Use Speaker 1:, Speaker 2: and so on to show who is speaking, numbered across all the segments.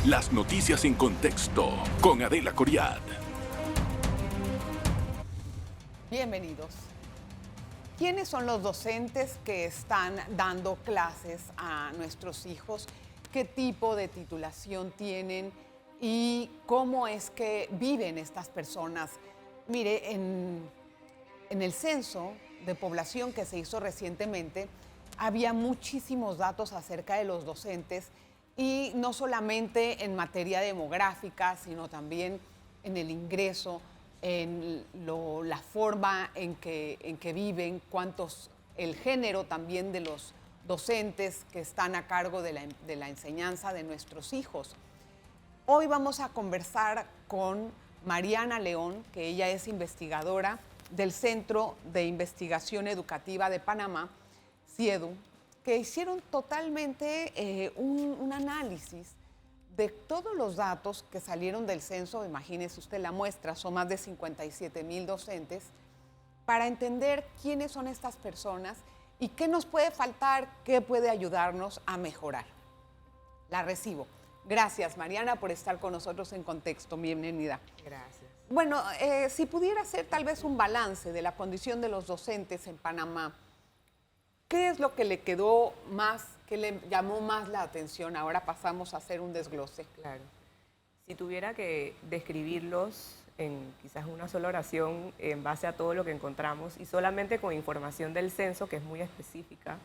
Speaker 1: Las noticias en contexto con Adela Coriad.
Speaker 2: Bienvenidos. ¿Quiénes son los docentes que están dando clases a nuestros hijos? ¿Qué tipo de titulación tienen? ¿Y cómo es que viven estas personas? Mire, en el censo de población que se hizo recientemente, había muchísimos datos acerca de los docentes y no solamente en materia demográfica, sino también en el ingreso, en la forma en que viven, el género también de los docentes que están a cargo de la enseñanza de nuestros hijos. Hoy vamos a conversar con Mariana León, que ella es investigadora del Centro de Investigación Educativa de Panamá, CIEDU, que hicieron totalmente un análisis de todos los datos que salieron del censo. Imagínese usted la muestra, son más de 57,000 docentes, para entender quiénes son estas personas y qué nos puede faltar, qué puede ayudarnos a mejorar. La recibo. Gracias, Mariana, por estar con nosotros en Contexto. Bienvenida.
Speaker 3: Gracias.
Speaker 2: Bueno, si pudiera hacer tal vez un balance de la condición de los docentes en Panamá, ¿qué es lo que le quedó más, que le llamó más la atención? Ahora pasamos a hacer un desglose.
Speaker 3: Claro. Si tuviera que describirlos en quizás una sola oración en base a todo lo que encontramos y solamente con información del censo, que es muy específica,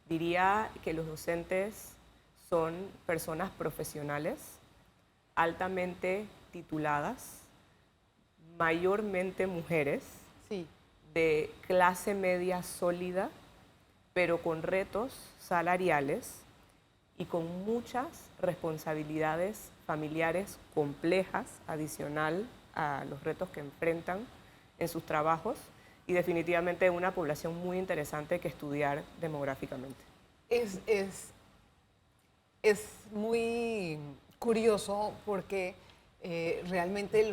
Speaker 3: diría que los docentes son personas profesionales, altamente tituladas, mayormente mujeres,
Speaker 2: Sí.
Speaker 3: de clase media sólida, pero con retos salariales y con muchas responsabilidades familiares complejas, adicional a los retos que enfrentan en sus trabajos, y definitivamente una población muy interesante que estudiar demográficamente.
Speaker 2: Es muy curioso porque realmente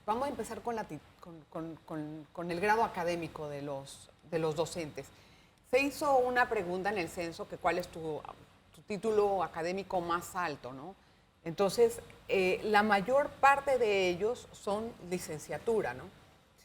Speaker 2: vamos a empezar con el grado académico de los docentes. Se hizo una pregunta en el censo, que cuál es tu título académico más alto, ¿no? Entonces, la mayor parte de ellos son licenciatura, ¿no?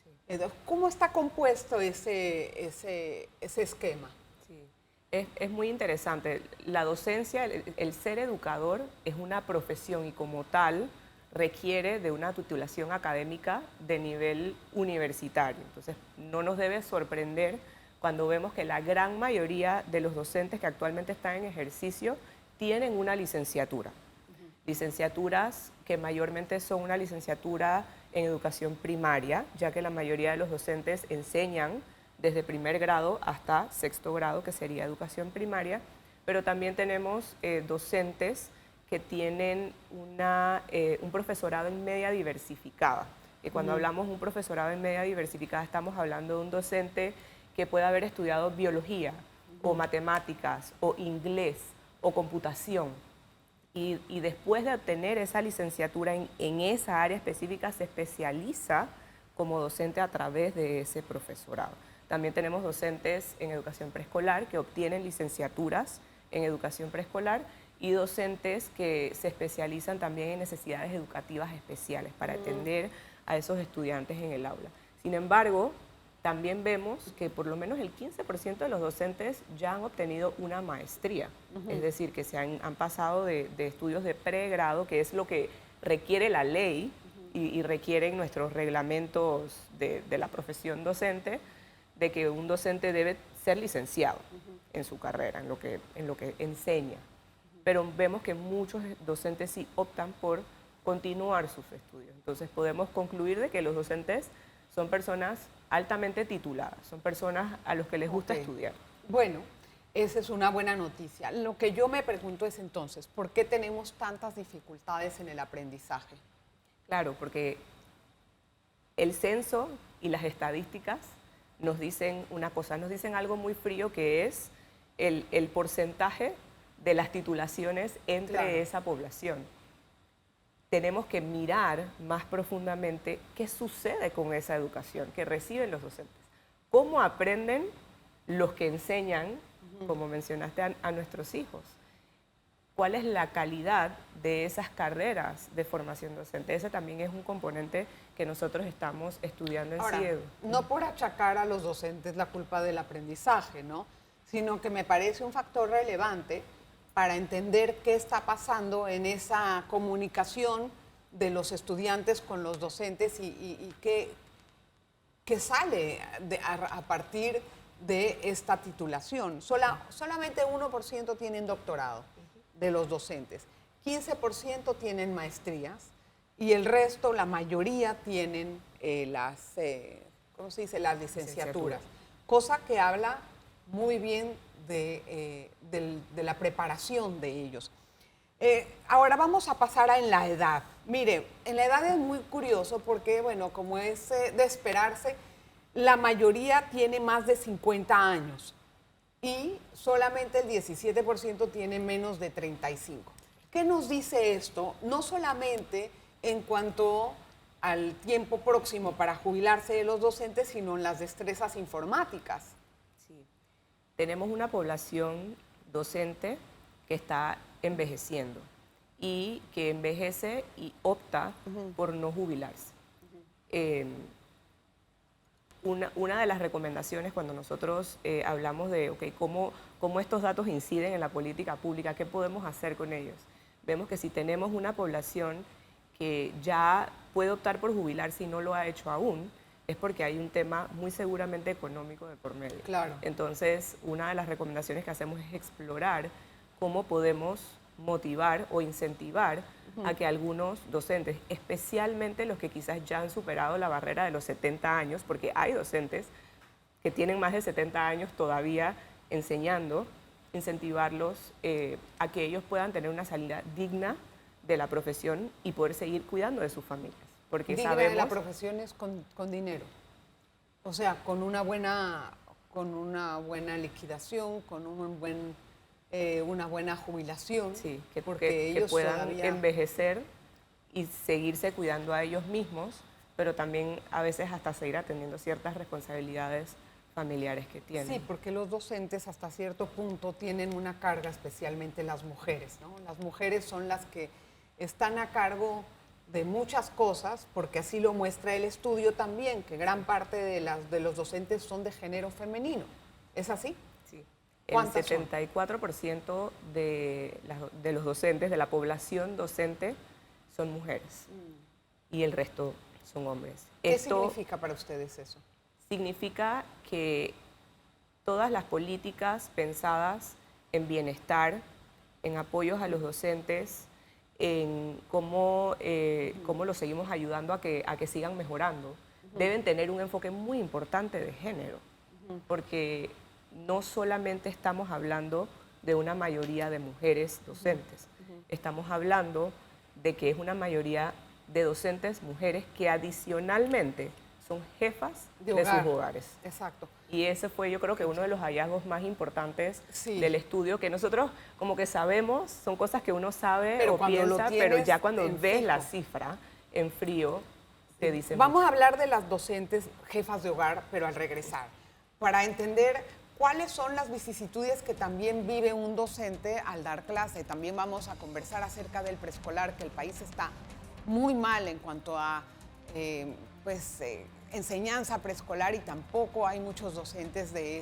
Speaker 3: Sí.
Speaker 2: Entonces, ¿cómo está compuesto ese esquema?
Speaker 3: Sí. Es muy interesante. La docencia, el ser educador es una profesión y como tal requiere de una titulación académica de nivel universitario. Entonces, no nos debe sorprender cuando vemos que la gran mayoría de los docentes que actualmente están en ejercicio tienen una licenciatura. Licenciaturas que mayormente son una licenciatura en educación primaria, ya que la mayoría de los docentes enseñan desde primer grado hasta sexto grado, que sería educación primaria, pero también tenemos docentes que tienen un profesorado en media diversificada. Y cuando hablamos de un profesorado en media diversificada, estamos hablando de un docente que puede haber estudiado biología o matemáticas o inglés o computación. Y después de obtener esa licenciatura en esa área específica, se especializa como docente a través de ese profesorado. También tenemos docentes en educación preescolar que obtienen licenciaturas en educación preescolar y docentes que se especializan también en necesidades educativas especiales para atender a esos estudiantes en el aula. Sin embargo, también vemos que por lo menos el 15% de los docentes ya han obtenido una maestría, es decir, que han pasado de estudios de pregrado, que es lo que requiere la ley y requieren nuestros reglamentos de la profesión docente, de que un docente debe ser licenciado en su carrera, en lo que enseña. Pero vemos que muchos docentes sí optan por continuar sus estudios. Entonces podemos concluir de que los docentes son personas altamente tituladas, son personas a los que les gusta estudiar.
Speaker 2: Bueno, esa es una buena noticia. Lo que yo me pregunto es entonces, ¿por qué tenemos tantas dificultades en el aprendizaje?
Speaker 3: Claro, porque el censo y las estadísticas nos dicen una cosa, nos dicen algo muy frío, que es el porcentaje de las titulaciones entre esa población. Tenemos que mirar más profundamente qué sucede con esa educación que reciben los docentes. ¿Cómo aprenden los que enseñan, como mencionaste, a nuestros hijos? cuál es la calidad de esas carreras de formación docente. Ese también es un componente que nosotros estamos estudiando en
Speaker 2: Ahora,
Speaker 3: CIEDU.
Speaker 2: no por achacar a los docentes la culpa del aprendizaje, ¿no? Sino que me parece un factor relevante para entender qué está pasando en esa comunicación de los estudiantes con los docentes y qué sale a partir de esta titulación. Solamente 1% tienen doctorado de los docentes, 15% tienen maestrías y el resto, la mayoría, tienen ¿cómo se dice? Las licenciaturas. Cosa que habla muy bien de la preparación de ellos. Ahora vamos a pasar en la edad. Mire, en la edad es muy curioso porque, bueno, como es de esperarse, la mayoría tiene más de 50 años y solamente el 17% tiene menos de 35. ¿Qué nos dice esto? No solamente en cuanto al tiempo próximo para jubilarse de los docentes, sino en las destrezas informáticas.
Speaker 3: Sí. Tenemos una población docente que está envejeciendo y que envejece y opta por no jubilarse. Una de las recomendaciones cuando nosotros hablamos de cómo estos datos inciden en la política pública, qué podemos hacer con ellos, vemos que si tenemos una población que ya puede optar por jubilarse y no lo ha hecho aún, es porque hay un tema muy seguramente económico de por medio.
Speaker 2: Claro.
Speaker 3: Entonces, una de las recomendaciones que hacemos es explorar cómo podemos motivar o incentivar a que algunos docentes, especialmente los que quizás ya han superado la barrera de los 70 años, porque hay docentes que tienen más de 70 años todavía enseñando, incentivarlos a que ellos puedan tener una salida digna de la profesión y poder seguir cuidando de sus familias. Porque
Speaker 2: digna
Speaker 3: sabemos...
Speaker 2: de la profesión es con dinero. O sea, con una buena liquidación, con una buena jubilación.
Speaker 3: Sí,
Speaker 2: porque ellos
Speaker 3: que puedan
Speaker 2: todavía
Speaker 3: envejecer y seguirse cuidando a ellos mismos, pero también a veces hasta seguir atendiendo ciertas responsabilidades familiares que tienen.
Speaker 2: Sí, porque los docentes hasta cierto punto tienen una carga, especialmente las mujeres, ¿no? Las mujeres son las que están a cargo de muchas cosas, porque así lo muestra el estudio también, que gran parte de los docentes son de género femenino. ¿Es así?
Speaker 3: Sí. El 74% de los docentes, de la población docente, son mujeres y el resto son hombres.
Speaker 2: ¿Qué significa para ustedes eso?
Speaker 3: Significa que todas las políticas pensadas en bienestar, en apoyos a los docentes, en cómo los seguimos ayudando a que sigan mejorando, deben tener un enfoque muy importante de género, porque no solamente estamos hablando de una mayoría de mujeres docentes, estamos hablando de que es una mayoría de docentes mujeres que adicionalmente son jefas de sus hogares.
Speaker 2: Exacto.
Speaker 3: Y ese fue, yo creo que uno de los hallazgos más importantes
Speaker 2: sí.
Speaker 3: del estudio, que nosotros como que sabemos, son cosas que uno sabe
Speaker 2: pero
Speaker 3: o piensa, pero ya cuando ves
Speaker 2: fijo.
Speaker 3: la cifra en frío, te dicen...
Speaker 2: Vamos a hablar de las docentes jefas de hogar, pero al regresar, para entender cuáles son las vicisitudes que también vive un docente al dar clase. También vamos a conversar acerca del preescolar, que el país está muy mal en cuanto a enseñanza preescolar y tampoco hay muchos docentes de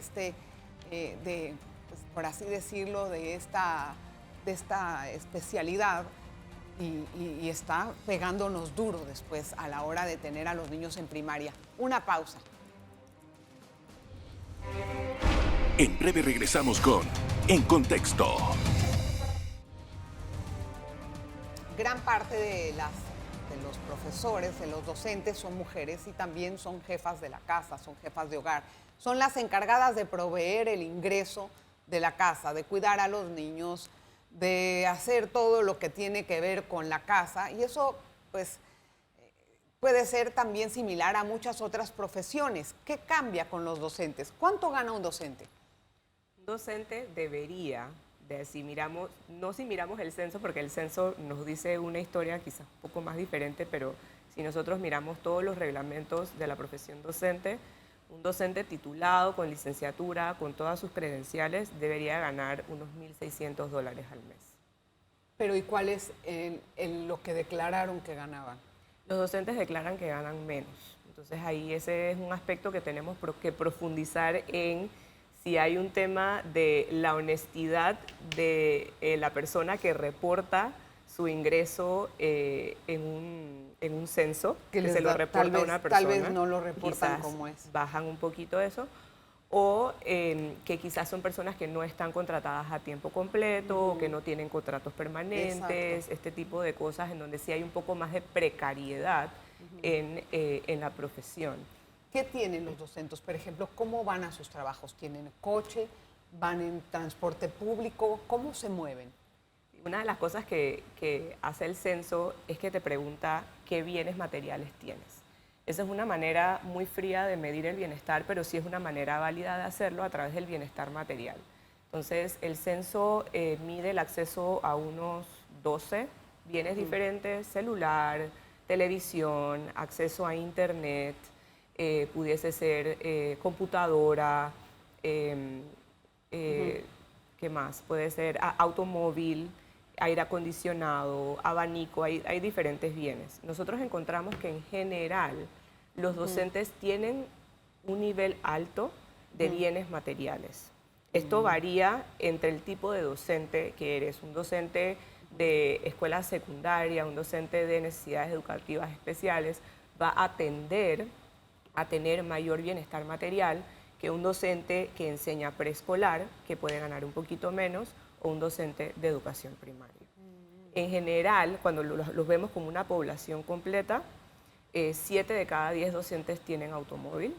Speaker 2: pues, por así decirlo, de esta especialidad y está pegándonos duro después a la hora de tener a los niños en primaria. Una pausa.
Speaker 1: En breve regresamos con En Contexto.
Speaker 2: Gran parte de los profesores, de los docentes son mujeres y también son jefas de la casa, son jefas de hogar. Son las encargadas de proveer el ingreso de la casa, de cuidar a los niños, de hacer todo lo que tiene que ver con la casa. Y eso, pues, puede ser también similar a muchas otras profesiones. ¿Qué cambia con los docentes? ¿Cuánto gana un docente?
Speaker 3: Un docente debería, si miramos el censo, porque el censo nos dice una historia quizás un poco más diferente, pero si nosotros miramos todos los reglamentos de la profesión docente, un docente titulado, con licenciatura, con todas sus credenciales, debería ganar unos $1.600 al mes.
Speaker 2: Pero ¿y cuál es lo que declararon que ganaban?
Speaker 3: Los docentes declaran que ganan menos. Entonces ahí ese es un aspecto que tenemos que profundizar en si hay un tema de la honestidad de la persona que reporta su ingreso en un censo, que se lo reporta a una persona.
Speaker 2: Tal vez no lo reportan
Speaker 3: quizás
Speaker 2: como es.
Speaker 3: bajan un poquito eso. O que quizás son personas que no están contratadas a tiempo completo, o que no tienen contratos permanentes, este tipo de cosas en donde sí hay un poco más de precariedad en la profesión.
Speaker 2: ¿Qué tienen los docentes? Por ejemplo, ¿cómo van a sus trabajos? ¿Tienen coche? ¿Van en transporte público? ¿Cómo se mueven?
Speaker 3: Una de las cosas que hace el censo es que te pregunta qué bienes materiales tienes. Esa es una manera muy fría de medir el bienestar, pero sí es una manera válida de hacerlo a través del bienestar material. Entonces, el censo mide el acceso a unos 12 bienes diferentes: celular, televisión, acceso a internet, pudiese ser computadora, ¿qué más? Puede ser automóvil, aire acondicionado, abanico, hay diferentes bienes. Nosotros encontramos que en general los docentes tienen un nivel alto de bienes materiales. Esto varía entre el tipo de docente que eres. Un docente de escuela secundaria, un docente de necesidades educativas especiales, va a tender a tener mayor bienestar material que un docente que enseña preescolar, que puede ganar un poquito menos, o un docente de educación primaria. En general, cuando los vemos como una población completa, 7 de cada 10 docentes tienen automóvil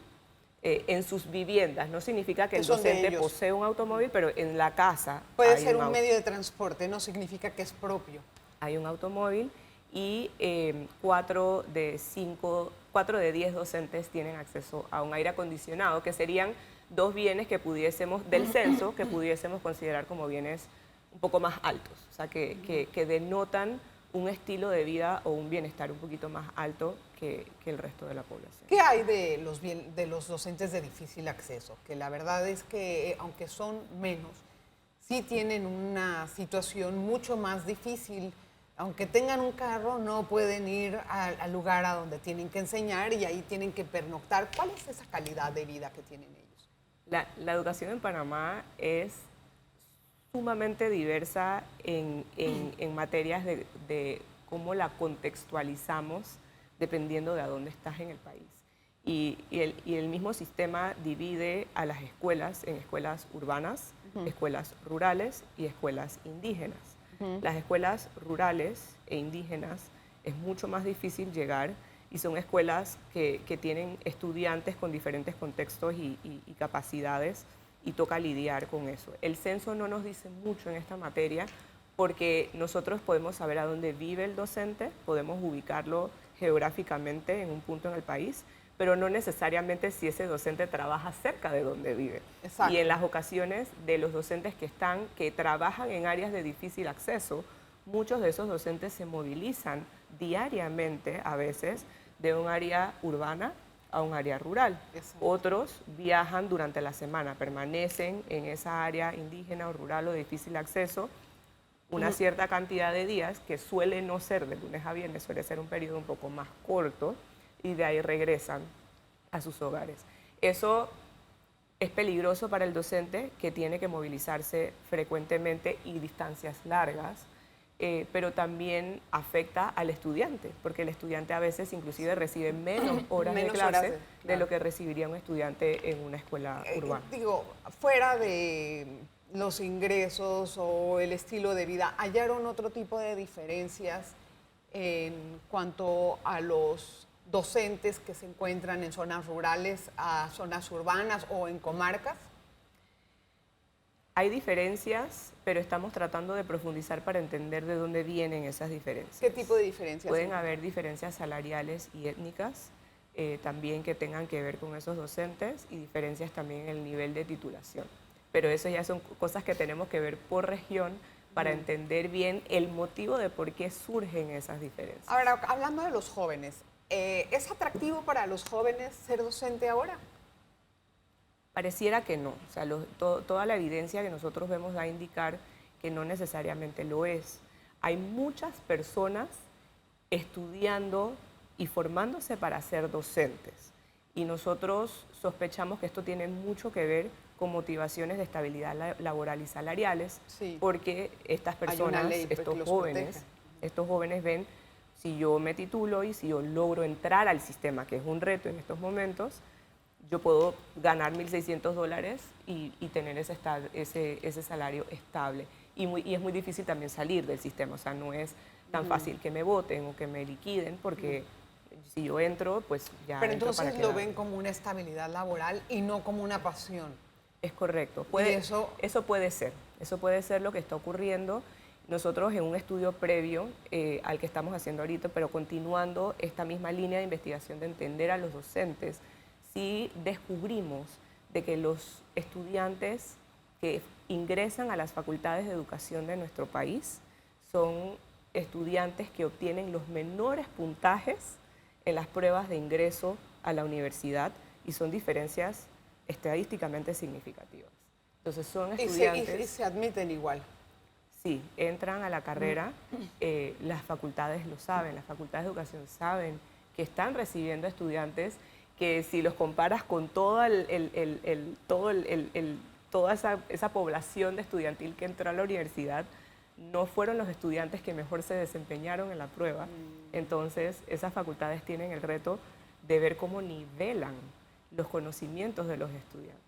Speaker 3: en sus viviendas. No significa que el docente posee un automóvil, pero en la casa
Speaker 2: puede ser un medio de transporte, no significa que es propio.
Speaker 3: Hay un automóvil y 4 de 10 docentes tienen acceso a un aire acondicionado, que serían dos bienes que pudiésemos, del censo, que pudiésemos considerar como bienes un poco más altos, o sea, que denotan un estilo de vida o un bienestar un poquito más alto que el resto de la población.
Speaker 2: ¿Qué hay de los docentes de difícil acceso? Que la verdad es que, aunque son menos, sí tienen una situación mucho más difícil. Aunque tengan un carro, no pueden ir al lugar a donde tienen que enseñar y ahí tienen que pernoctar. ¿Cuál es esa calidad de vida que tienen ellos?
Speaker 3: La educación en Panamá es sumamente diversa en materias de cómo la contextualizamos dependiendo de a dónde estás en el país. Y el mismo sistema divide a las escuelas en escuelas urbanas, escuelas rurales y escuelas indígenas. Las escuelas rurales e indígenas es mucho más difícil llegar y son escuelas que tienen estudiantes con diferentes contextos y capacidades, y toca lidiar con eso. El censo no nos dice mucho en esta materia porque nosotros podemos saber a dónde vive el docente, podemos ubicarlo geográficamente en un punto en el país, pero no necesariamente si ese docente trabaja cerca de donde vive.
Speaker 2: Exacto.
Speaker 3: Y en las ocasiones de los docentes que trabajan en áreas de difícil acceso, muchos de esos docentes se movilizan diariamente, a veces, de un área urbana a un área rural.
Speaker 2: Exacto.
Speaker 3: Otros viajan durante la semana, permanecen en esa área indígena o rural o de difícil acceso una cierta cantidad de días, que suele no ser de lunes a viernes, suele ser un periodo un poco más corto, y de ahí regresan a sus hogares. Eso es peligroso para el docente, que tiene que movilizarse frecuentemente y distancias largas, pero también afecta al estudiante, porque el estudiante a veces inclusive recibe menos horas de clase de lo que recibiría un estudiante en una escuela urbana.
Speaker 2: Digo, fuera de los ingresos o el estilo de vida, ¿hallaron otro tipo de diferencias en cuanto a los docentes que se encuentran en zonas rurales a zonas urbanas o en comarcas?
Speaker 3: Hay diferencias, pero estamos tratando de profundizar para entender de dónde vienen esas diferencias.
Speaker 2: ¿Qué tipo de diferencias?
Speaker 3: Pueden haber diferencias salariales y étnicas, también que tengan que ver con esos docentes, y diferencias también en el nivel de titulación. Pero eso ya son cosas que tenemos que ver por región para entender bien el motivo de por qué surgen esas diferencias.
Speaker 2: Ahora, hablando de los jóvenes, ¿es atractivo para los jóvenes ser docente ahora?
Speaker 3: Pareciera que no, o sea, toda la evidencia que nosotros vemos da a indicar que no necesariamente lo es. hay muchas personas estudiando y formándose para ser docentes. Y nosotros sospechamos que esto tiene mucho que ver con motivaciones de estabilidad laboral y salariales,
Speaker 2: Sí.
Speaker 3: porque estas
Speaker 2: Hay una
Speaker 3: personas,
Speaker 2: ley, pues, que los protege.
Speaker 3: estos jóvenes ven, si yo me titulo y si yo logro entrar al sistema, que es un reto en estos momentos, yo puedo ganar $1.600 y tener ese salario estable. Y es muy difícil también salir del sistema, o sea, no es tan fácil que me voten o que me liquiden, porque si yo entro, pues ya
Speaker 2: Pero
Speaker 3: entro para
Speaker 2: entonces lo
Speaker 3: quedar.
Speaker 2: ven como una estabilidad laboral y no como una pasión.
Speaker 3: Es correcto.
Speaker 2: eso
Speaker 3: Eso puede ser lo que está ocurriendo. Nosotros en un estudio previo al que estamos haciendo ahorita, pero continuando esta misma línea de investigación de entender a los docentes, sí descubrimos de que los estudiantes que ingresan a las facultades de educación de nuestro país son estudiantes que obtienen los menores puntajes en las pruebas de ingreso a la universidad y son diferencias estadísticamente significativas. Entonces son estudiantes...
Speaker 2: y se admiten igual.
Speaker 3: Sí, entran a la carrera, las facultades lo saben, las facultades de educación saben que están recibiendo estudiantes que si los comparas con toda esa población de estudiantil que entró a la universidad, no fueron los estudiantes que mejor se desempeñaron en la prueba. Entonces, esas facultades tienen el reto de ver cómo nivelan los conocimientos de los estudiantes.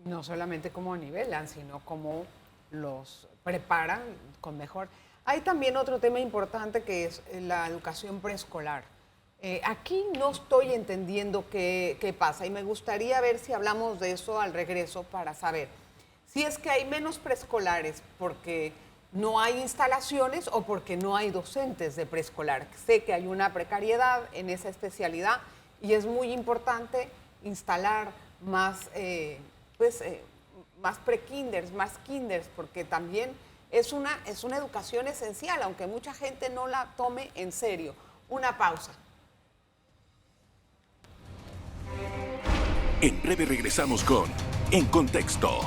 Speaker 2: No solamente cómo nivelan, sino cómo los preparan con mejor. Hay también otro tema importante que es la educación preescolar. Aquí no estoy entendiendo qué pasa y me gustaría ver si hablamos de eso al regreso para saber si es que hay menos preescolares porque no hay instalaciones o porque no hay docentes de preescolar. Sé que hay una precariedad en esa especialidad y es muy importante instalar más, más pre-kinders, más kinders, porque también es una educación esencial, aunque mucha gente no la tome en serio. Una pausa.
Speaker 1: En breve regresamos con En Contexto.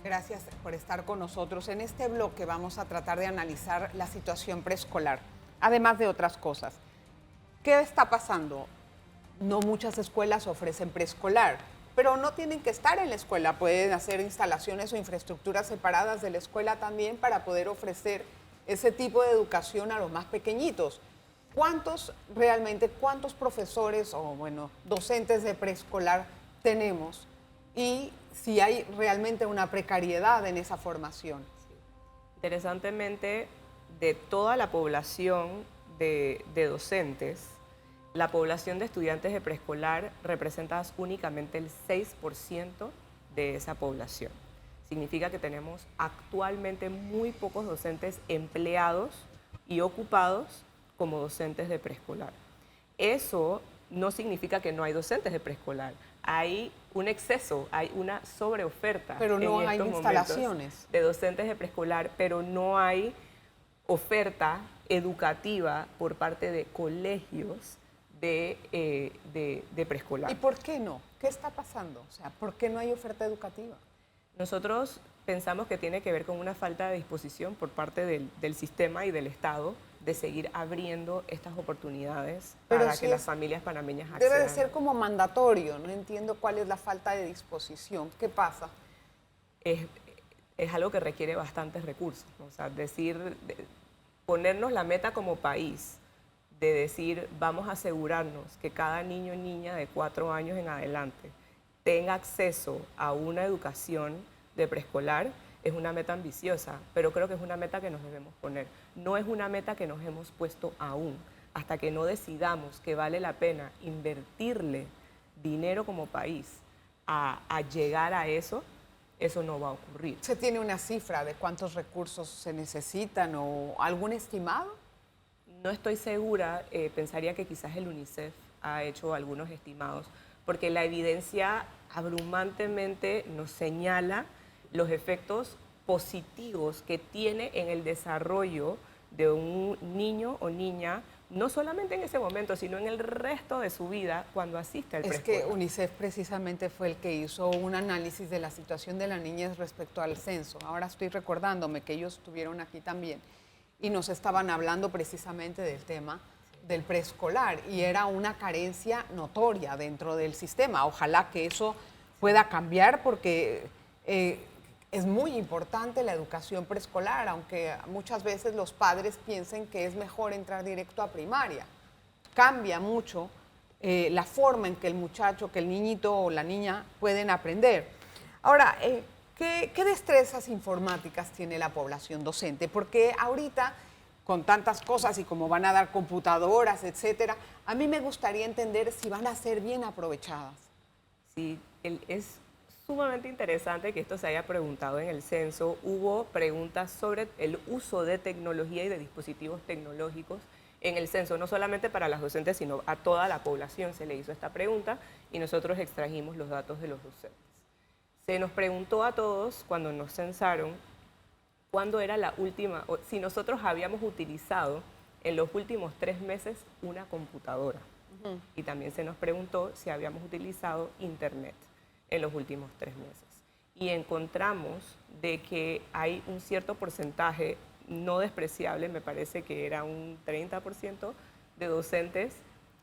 Speaker 2: Gracias por estar con nosotros. En este bloque vamos a tratar de analizar la situación preescolar, además de otras cosas. ¿Qué está pasando? No muchas escuelas ofrecen preescolar, pero no tienen que estar en la escuela. Pueden hacer instalaciones o infraestructuras separadas de la escuela también para poder ofrecer ese tipo de educación a los más pequeñitos. ¿Cuántos profesores o, docentes de preescolar tenemos? Y si hay realmente una precariedad en esa formación.
Speaker 3: Interesantemente, de toda la población de docentes, la población de estudiantes de preescolar representa únicamente el 6% de esa población. Significa que tenemos actualmente muy pocos docentes empleados y ocupados como docentes de preescolar. Eso no significa que no hay docentes de preescolar. Hay un exceso, hay una sobreoferta.
Speaker 2: Pero no hay instalaciones
Speaker 3: de docentes de preescolar, pero no hay oferta educativa por parte de colegios de preescolar.
Speaker 2: ¿Y por qué no? ¿Qué está pasando? O sea, ¿por qué no hay oferta educativa?
Speaker 3: Nosotros pensamos que tiene que ver con una falta de disposición por parte del sistema y del Estado de seguir abriendo estas oportunidades para que las familias panameñas accedan.
Speaker 2: Debe de ser como mandatorio, no entiendo cuál es la falta de disposición. ¿Qué pasa?
Speaker 3: Es algo que requiere bastantes recursos, ¿no? O sea, ponernos la meta como país de decir vamos a asegurarnos que cada niño o niña de 4 años en adelante tenga acceso a una educación de preescolar es una meta ambiciosa, pero creo que es una meta que nos debemos poner. No es una meta que nos hemos puesto aún. Hasta que no decidamos que vale la pena invertirle dinero como país a llegar a eso, eso no va a ocurrir.
Speaker 2: ¿Se tiene una cifra de cuántos recursos se necesitan o algún estimado?
Speaker 3: No estoy segura, pensaría que quizás el UNICEF ha hecho algunos estimados, porque la evidencia abrumantemente nos señala los efectos positivos que tiene en el desarrollo de un niño o niña no solamente en ese momento, sino en el resto de su vida cuando asiste al
Speaker 2: Es
Speaker 3: preescolar.
Speaker 2: que UNICEF precisamente fue el que hizo un análisis de la situación de la niñez respecto al censo. Ahora estoy recordándome que ellos estuvieron aquí también y nos estaban hablando precisamente del tema del preescolar y era una carencia notoria dentro del sistema. Ojalá que eso pueda cambiar porque es muy importante la educación preescolar, aunque muchas veces los padres piensen que es mejor entrar directo a primaria. Cambia mucho la forma en que el muchacho, que el niñito o la niña pueden aprender. Ahora, ¿qué destrezas informáticas tiene la población docente? Porque ahorita, con tantas cosas y como van a dar computadoras, etcétera, a mí me gustaría entender si van a ser bien aprovechadas.
Speaker 3: Sí, es sumamente interesante que esto se haya preguntado en el censo. Hubo preguntas sobre el uso de tecnología y de dispositivos tecnológicos en el censo, no solamente para las docentes, sino a toda la población se le hizo esta pregunta y nosotros extrajimos los datos de los docentes. Se nos preguntó a todos cuando nos censaron cuándo era la última, o si nosotros habíamos utilizado en los últimos 3 meses una computadora. Y también se nos preguntó si habíamos utilizado internet en los últimos 3 meses. Y encontramos de que hay un cierto porcentaje no despreciable, me parece que era un 30% de docentes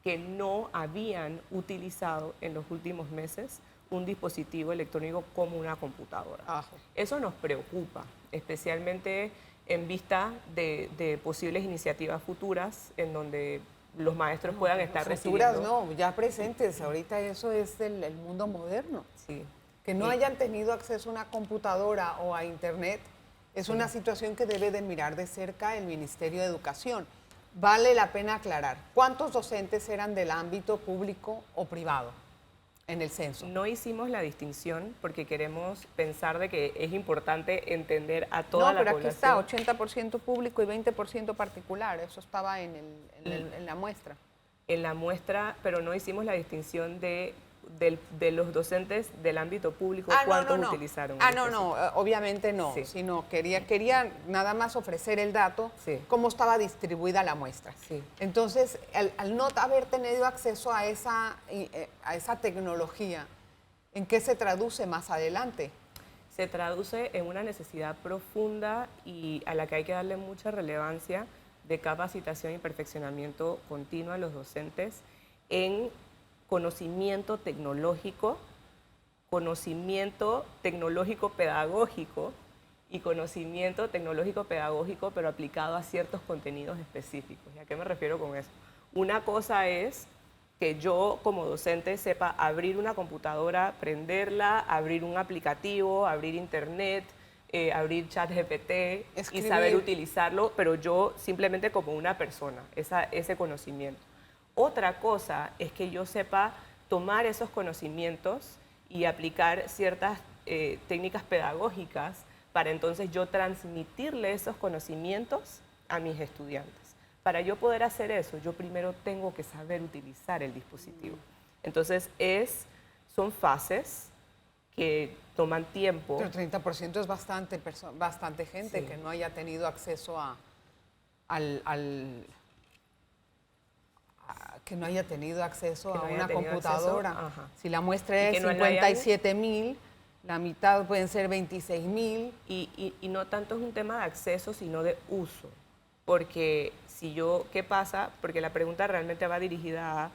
Speaker 3: que no habían utilizado en los últimos meses un dispositivo electrónico como una computadora.
Speaker 2: Ajo.
Speaker 3: Eso nos preocupa, especialmente en vista de posibles iniciativas futuras en donde los maestros puedan estar
Speaker 2: Futuras
Speaker 3: recibiendo.
Speaker 2: no, ya presentes. Ahorita eso es el mundo moderno.
Speaker 3: Sí.
Speaker 2: Que no hayan tenido acceso a una computadora o a internet es una situación que debe de mirar de cerca el Ministerio de Educación. Vale la pena aclarar, ¿cuántos docentes eran del ámbito público o privado en el censo?
Speaker 3: No hicimos la distinción porque queremos pensar de que es importante entender a toda la
Speaker 2: No, pero aquí está,
Speaker 3: población.
Speaker 2: 80% público y 20% particular. Eso estaba en la muestra.
Speaker 3: En la muestra, pero no hicimos la distinción de los docentes del ámbito público, cuántos utilizaron.
Speaker 2: Obviamente no,
Speaker 3: Sí.
Speaker 2: sino quería nada más ofrecer el dato,
Speaker 3: Sí.
Speaker 2: cómo estaba distribuida la muestra.
Speaker 3: Sí.
Speaker 2: Entonces, al no haber tenido acceso a esa tecnología, ¿en qué se traduce más adelante?
Speaker 3: Se traduce en una necesidad profunda y a la que hay que darle mucha relevancia de capacitación y perfeccionamiento continuo a los docentes en conocimiento tecnológico pedagógico y conocimiento tecnológico pedagógico, pero aplicado a ciertos contenidos específicos. ¿Y a qué me refiero con eso? Una cosa es que yo como docente sepa abrir una computadora, prenderla, abrir un aplicativo, abrir internet, abrir ChatGPT y
Speaker 2: Escribir.
Speaker 3: saber utilizarlo, pero yo simplemente como una persona, ese conocimiento. Otra cosa es que yo sepa tomar esos conocimientos y aplicar ciertas técnicas pedagógicas para entonces yo transmitirle esos conocimientos a mis estudiantes. Para yo poder hacer eso, yo primero tengo que saber utilizar el dispositivo. Entonces, son fases que toman tiempo.
Speaker 2: Pero 30% es bastante gente
Speaker 3: Sí.
Speaker 2: que no haya tenido acceso que no haya tenido acceso
Speaker 3: Que no
Speaker 2: a
Speaker 3: haya
Speaker 2: una
Speaker 3: tenido
Speaker 2: computadora.
Speaker 3: acceso, ajá.
Speaker 2: Si la muestra
Speaker 3: Y
Speaker 2: es
Speaker 3: que no lo hayan-
Speaker 2: 57,000, la mitad pueden ser 26,000.
Speaker 3: Y no tanto es un tema de acceso, sino de uso. Porque ¿qué pasa? Porque la pregunta realmente va dirigida a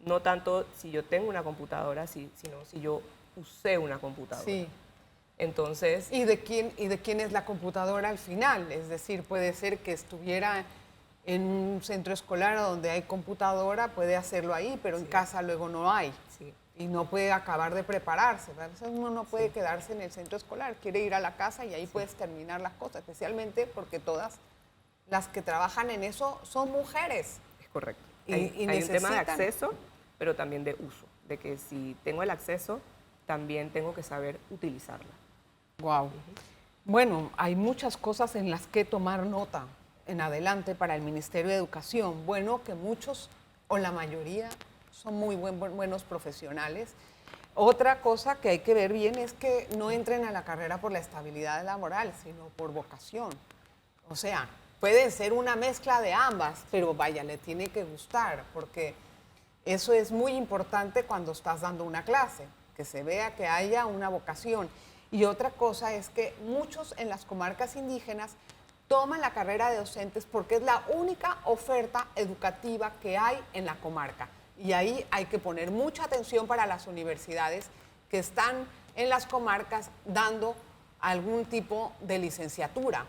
Speaker 3: no tanto si yo tengo una computadora, sino si yo usé una computadora.
Speaker 2: Sí.
Speaker 3: Entonces,
Speaker 2: ¿Y de quién es la computadora al final? Es decir, puede ser que estuviera en un centro escolar donde hay computadora, puede hacerlo ahí, pero en casa luego no hay.
Speaker 3: sí,
Speaker 2: Y no puede acabar de prepararse. A veces uno no puede quedarse en el centro escolar, quiere ir a la casa y ahí puedes terminar las cosas, especialmente porque todas las que trabajan en eso son mujeres.
Speaker 3: es correcto.
Speaker 2: Y
Speaker 3: Hay un tema de
Speaker 2: necesitan-
Speaker 3: acceso, pero también de uso. De que si tengo el acceso, también tengo que saber utilizarla.
Speaker 2: Wow. Bueno, hay muchas cosas en las que tomar nota en adelante para el Ministerio de Educación. Bueno, que muchos o la mayoría son muy buenos profesionales. Otra cosa que hay que ver bien es que no entren a la carrera por la estabilidad laboral, sino por vocación. O sea, puede ser una mezcla de ambas, pero vaya, le tiene que gustar, porque eso es muy importante cuando estás dando una clase, que se vea que haya una vocación. Y otra cosa es que muchos en las comarcas indígenas toman la carrera de docentes porque es la única oferta educativa que hay en la comarca. Y ahí hay que poner mucha atención para las universidades que están en las comarcas dando algún tipo de licenciatura.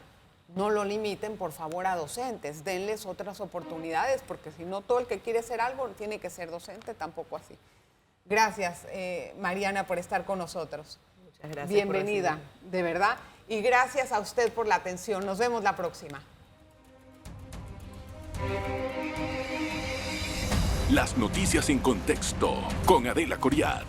Speaker 2: No lo limiten, por favor, a docentes. Denles otras oportunidades, porque si no, todo el que quiere ser algo tiene que ser docente, tampoco así. Gracias, Mariana, por estar con nosotros.
Speaker 3: Muchas gracias.
Speaker 2: Bienvenida, de verdad. Y gracias a usted por la atención. Nos vemos la próxima.
Speaker 1: Las noticias en contexto con Adela Coriad.